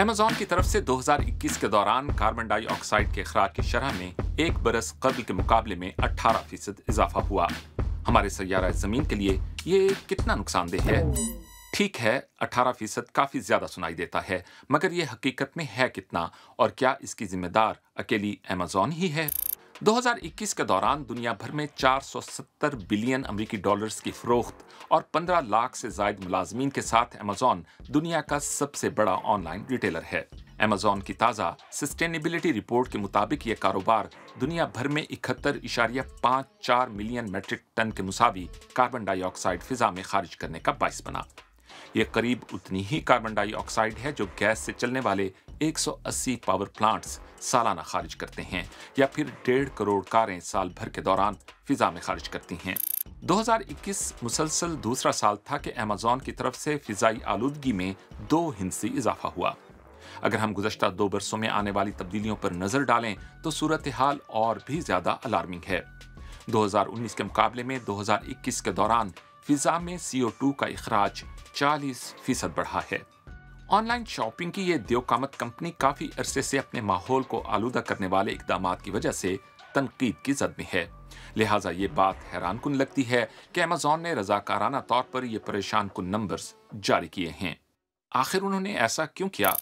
Amazon की तरफ से 2021 के दौरान कार्बन डाइऑक्साइड के अखराज की शरह में एक बरस कबल के मुकाबले में 18% इजाफा हुआ। हमारे सैयारा ज़मीन के लिए ये कितना नुकसानदेह है? ठीक है, 18% काफी ज्यादा सुनाई देता है, मगर ये हकीकत में है कितना और क्या इसकी जिम्मेदार अकेली अमेज़न ही है? 2021 के दौरान दुनिया भर में 470 बिलियन अमेरिकी डॉलर्स की फरोख्त और 15 लाख से ज्यादा मुलाजमीन के साथ अमेज़न दुनिया का सबसे बड़ा ऑनलाइन रिटेलर है। अमेज़न की ताज़ा सस्टेनेबिलिटी रिपोर्ट के मुताबिक ये कारोबार दुनिया भर में 71.54 मिलियन मीट्रिक टन के मुसावी कार्बन डाइऑक्साइड फिजा में खारिज करने का बाइस बना। ये करीब उतनी ही कार्बन डाइऑक्साइड है जो गैस से चलने वाले 180 पावर प्लांट्स सालाना खारिज करते हैं, या फिर 1.5 करोड़ कारें साल भर के दौरान फिजा में खारिज करती हैं। 2021 मुसलसल दूसरा साल था कि अमेज़न की तरफ से फिजाई आलूदगी में 2 हिस्सी इजाफा हुआ। अगर हम गुज़श्ता 2 बरसों में आने वाली तब्दीलियों पर नजर डालें तो सूरत हाल और भी ज्यादा अलार्मिंग है। 2019 के मुकाबले में 2021 के दौरान फिजा में CO2 का इखराज 40% बढ़ा है। ऑनलाइन शॉपिंग की ये देवकामत कंपनी काफी अरसे से अपने माहौल को आलूदा करने वाले इकदामात की वजह से तनकीद की जद में है। लिहाजा ये बात हैरान कुन लगती है कि अमेज़न ने रजाकाराना तौर पर ये परेशान कुन नंबर्स जारी किए हैं। आखिर उन्होंने ऐसा क्यों किया?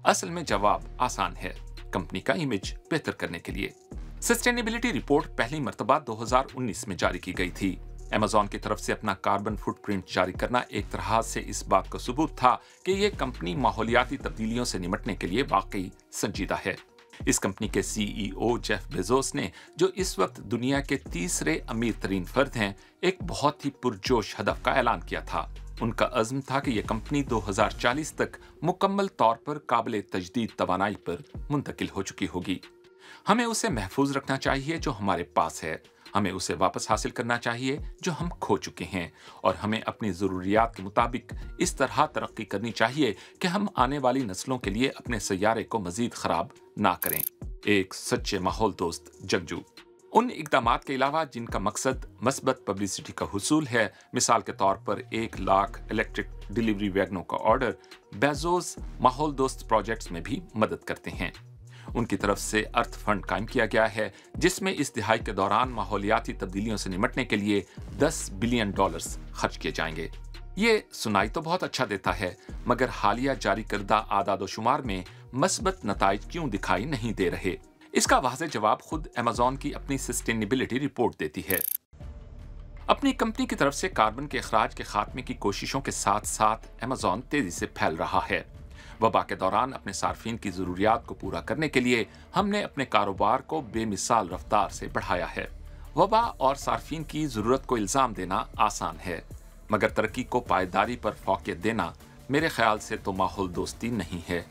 असल में जवाब आसान है, कंपनी का इमेज बेहतर करने के लिए। सस्टेनेबिलिटी रिपोर्ट पहली मर्तबा 2019 में जारी की गई थी। अमेज़न की तरफ से अपना कार्बन फुटप्रिंट जारी करना एक तरह से इस बात का सबूत था कि ये कंपनी माहौलियाती तब्दीलियों से निपटने के लिए वाकई संजीदा है। इस कंपनी के CEO जेफ बेजोस ने, जो इस वक्त दुनिया के तीसरे अमीर तरीन फर्द हैं, एक बहुत ही पुरजोश हदफ का ऐलान किया था। उनका अज़्म था कि यह कंपनी 2040 तक मुकम्मल तौर पर काबिल तजदीद तवानाई पर मुंतकिल हो चुकी होगी। हमें उसे महफूज रखना चाहिए जो हमारे पास है, हमें उसे वापस हासिल करना चाहिए जो हम खो चुके हैं, और हमें अपनी ज़रूरियात के मुताबिक इस तरह तरक्की करनी चाहिए कि हम आने वाली नस्लों के लिए अपने सैयारे को मजीद खराब ना करें। एक सच्चे माहौल दोस्त जंगजू। उन इकदामात के अलावा जिनका मकसद मस्बत पब्लिसिटी का हुसूल है, मिसाल के तौर पर 1 लाख इलेक्ट्रिक डिलीवरी वैगनों का ऑर्डर, बेजोस माहौल दोस्त प्रोजेक्ट्स में भी मदद करते हैं। उनकी तरफ से अर्थ फंड कायम किया गया है, जिसमें इस दिहाई के दौरान माहौलियाती तब्दीलियों से निपटने के लिए $10 बिलियन खर्च किए जाएंगे। ये सुनाई तो बहुत अच्छा देता है, मगर हालिया जारी करदा आदाद शुमार में मस्बत नताइज क्यों दिखाई नहीं दे रहे? इसका वाज़ेह जवाब खुद अमेज़न की अपनी सस्टेनेबिलिटी रिपोर्ट देती है। अपनी कंपनी की तरफ से कार्बन के अखराज के खात्मे की कोशिशों के साथ साथ अमेज़न तेजी से फैल रहा है। वबा के दौरान अपने सार्फिन की ज़रूरियात को पूरा करने के लिए हमने अपने कारोबार को बेमिसाल रफ्तार से बढ़ाया है। वबा और सार्फिन की ज़रूरत को इल्ज़ाम देना आसान है, मगर तरक्की को पायदारी पर फ़ौक़ियत देना मेरे ख्याल से तो माहौल दोस्ती नहीं है,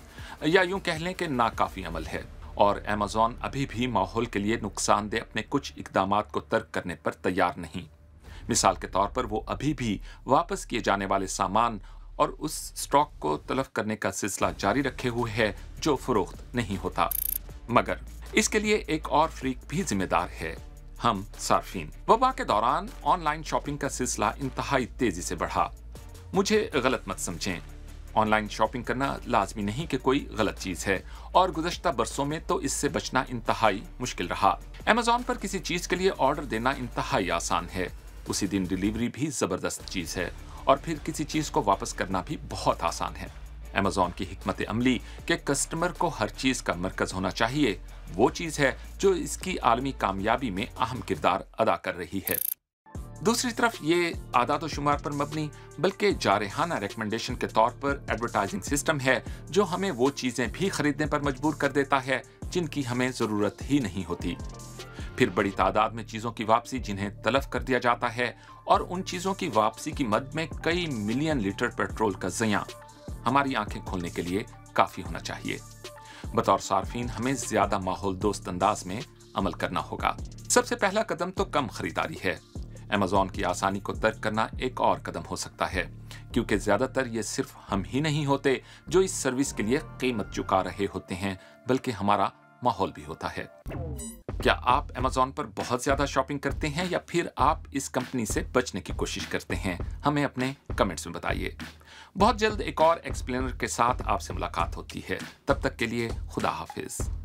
या यूं कह लें कि नाकाफ़ी अमल है। और अमेज़न अभी भी माहौल के लिए नुकसानदेह अपने कुछ इक़दामात को तर्क करने पर तैयार नहीं। मिसाल के तौर पर वो अभी भी वापस किए जाने वाले सामान और उस स्टॉक को तलफ करने का सिलसिला जारी रखे हुए है जो फरोख्त नहीं होता। मगर इसके लिए एक और फ्रीक भी जिम्मेदार है, हम सार्फिन। वबा के दौरान ऑनलाइन शॉपिंग का सिलसिला इंतहाई तेजी से बढ़ा। मुझे गलत मत समझें, ऑनलाइन शॉपिंग करना लाजमी नहीं कि कोई गलत चीज है, और गुज़श्ता बरसों में तो इससे बचना इंतहाई मुश्किल रहा। अमेज़न पर किसी चीज के लिए ऑर्डर देना इंतहाई आसान है, उसी दिन डिलीवरी भी जबरदस्त चीज है, और फिर किसी चीज को वापस करना भी बहुत आसान है। अमेज़न की हिकमत अमली के कस्टमर को हर चीज का मरकज होना चाहिए, वो चीज है जो इसकी आलमी कामयाबी में अहम किरदार अदा कर रही है। दूसरी तरफ ये आदाद शुमार पर मबनी बल्कि जारहाना रिकमेंडेशन के तौर पर एडवर्टाइजिंग सिस्टम है जो हमें वो चीजें भी खरीदने पर मजबूर कर देता है जिनकी हमें जरूरत ही नहीं होती। फिर बड़ी तादाद में चीजों की वापसी जिन्हें तलफ कर दिया जाता है, और उन चीजों की वापसी की मद में कई मिलियन लीटर पेट्रोल का ज़िया हमारी आंखें खोलने के लिए काफी होना चाहिए। बतौर सार्फिन हमें ज्यादा माहौल दोस्त अंदाज में अमल करना होगा। सबसे पहला कदम तो कम खरीदारी है। अमेज़न की आसानी को तर्क करना एक और कदम हो सकता है, क्योंकि ज्यादातर ये सिर्फ हम ही नहीं होते जो इस सर्विस के लिए कीमत चुका रहे होते हैं, बल्कि हमारा माहौल भी होता है। क्या आप अमेज़न पर बहुत ज्यादा शॉपिंग करते हैं, या फिर आप इस कंपनी से बचने की कोशिश करते हैं? हमें अपने कमेंट्स में बताइए। بہت جلد ایک اور ایکسپلینر کے ساتھ آپ سے ملاقات ہوتی ہے، تب تک کے لیے خدا حافظ۔